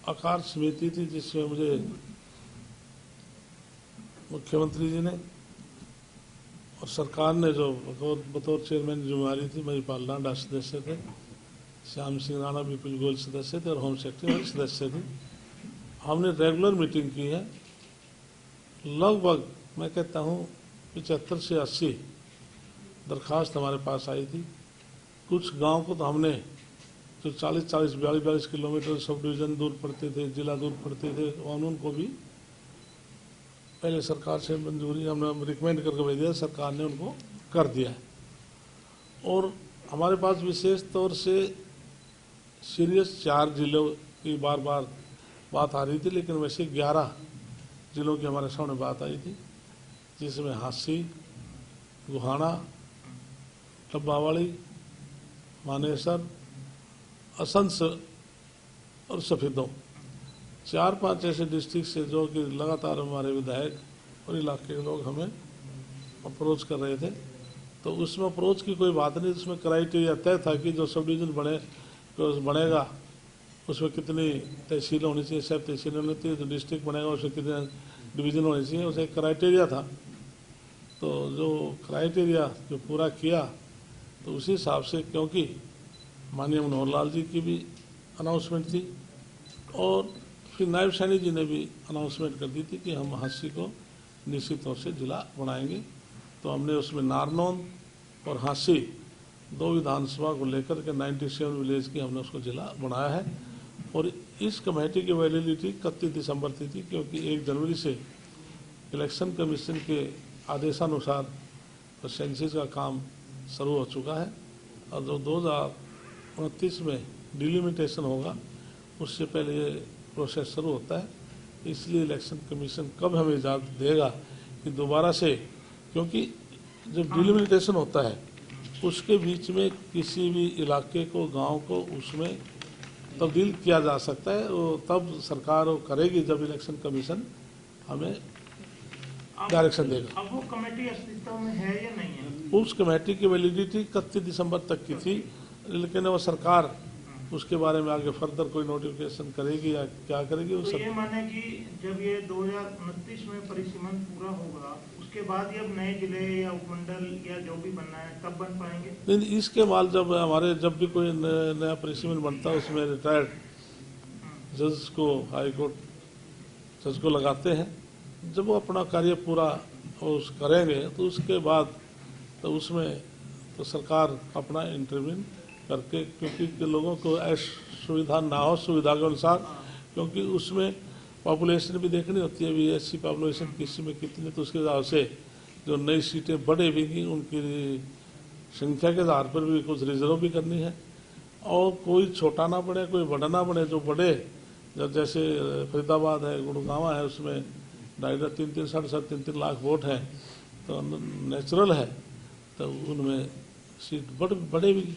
आकार समिति थी जिसमें मुझे मुख्यमंत्री जी ने और सरकार ने जो बतौर चेयरमैन जिम्मेवारी थी, मेरी पार्लियामेंट सदस्य थे, श्याम सिंह राणा विपुल गोयल सदस्य थे और होम सेक्रेटरी सदस्य थे। हमने रेगुलर मीटिंग की है। लगभग मैं कहता हूँ 75 से 80 दरखास्त हमारे पास आई थी। कुछ गांव को तो हमने जो 40-40, 42 किलोमीटर सब डिवीज़न दूर पड़ते थे, जिला दूर पड़ते थे, उनको भी पहले सरकार से मंजूरी हमने रिकमेंड करके भेज दिया, सरकार ने उनको कर दिया है। और हमारे पास विशेष तौर से सीरियस 4 जिलों की बार बार बात आ रही थी, लेकिन वैसे 11 जिलों की हमारे सामने बात आई थी, जिसमें हांसी, गुहाना, डब्बावाड़ी, मानेसर, असंस और सफेदों, 4-5 ऐसे डिस्ट्रिक्ट से जो कि लगातार हमारे विधायक और इलाके के लोग हमें अप्रोच कर रहे थे। तो उसमें अप्रोच की कोई बात नहीं, उसमें क्राइटेरिया तय था कि जो सब डिवीज़न बनेगा उसमें कितनी तहसील होनी चाहिए, सब तहसील होनी चाहिए, जो डिस्ट्रिक्ट बनेगा उसमें कितने डिवीज़न होने चाहिए, उसे एक क्राइटेरिया था। तो जो क्राइटेरिया जो पूरा किया तो उसी हिसाब से, क्योंकि माननीय मनोहर लाल जी की भी अनाउंसमेंट थी और फिर नायब सैनी जी ने भी अनाउंसमेंट कर दी थी कि हम हांसी को निश्चित तौर से जिला बनाएंगे। तो हमने उसमें नारनौंद और हांसी 2 विधानसभा को लेकर के 97 विलेज की हमने उसको जिला बनाया है। और इस कमेटी की वैलिडिटी 31 दिसंबर थी, क्योंकि 1 जनवरी से इलेक्शन कमीशन के आदेशानुसार सेंसस का काम शुरू हो चुका है और जो 2029 में डिलिमिटेशन होगा उससे पहले ये प्रोसेस शुरू होता है। इसलिए इलेक्शन कमीशन कब हमें इजाज़त देगा कि दोबारा से, क्योंकि जब डिलिमिटेशन होता है उसके बीच में किसी भी इलाके को, गांव को उसमें तब्दील किया जा सकता है, वो तब सरकार वो करेगी जब इलेक्शन कमीशन हमें डायरेक्शन देगा। अब वो कमेटी अस्तित्व में है या नहीं है? उस कमेटी की वैलिडिटी 31 दिसंबर तक की थी, लेकिन वो सरकार उसके बारे में आगे फर्दर कोई नोटिफिकेशन करेगी या क्या करेगी तो ये माने कि जब ये 2029 में परिसीमन पूरा होगा उसके बाद ये नए जिले या उपमंडल या जो भी बनना है तब बन पाएंगे? नहीं, इसके बाद जब भी कोई नया परिसीमन बनता है उसमें रिटायर्ड जज को, हाई कोर्ट जज को लगाते हैं। जब वो अपना कार्य पूरा करेंगे तो उसके बाद तो उसमें तो सरकार अपना इंटरव्यून करके, क्योंकि लोगों को सुविधा ना हो, सुविधा के अनुसार, क्योंकि उसमें पॉपुलेशन भी देखनी होती है, भी ऐसी पॉपुलेशन किसी में कितनी, तो उसके हिसाब से जो नई सीटें बढ़ेगी उनकी संख्या के आधार पर भी कुछ रिजर्व भी करनी है। और कोई छोटा ना बने, कोई बड़ा ना बने। जो बड़े, जब जैसे फरीदाबाद है, गुड़गांव है, उसमें 2.5-3, 3.5 लाख वोट हैं, तो नेचुरल है तो उनमें सीट बढ़ेगी।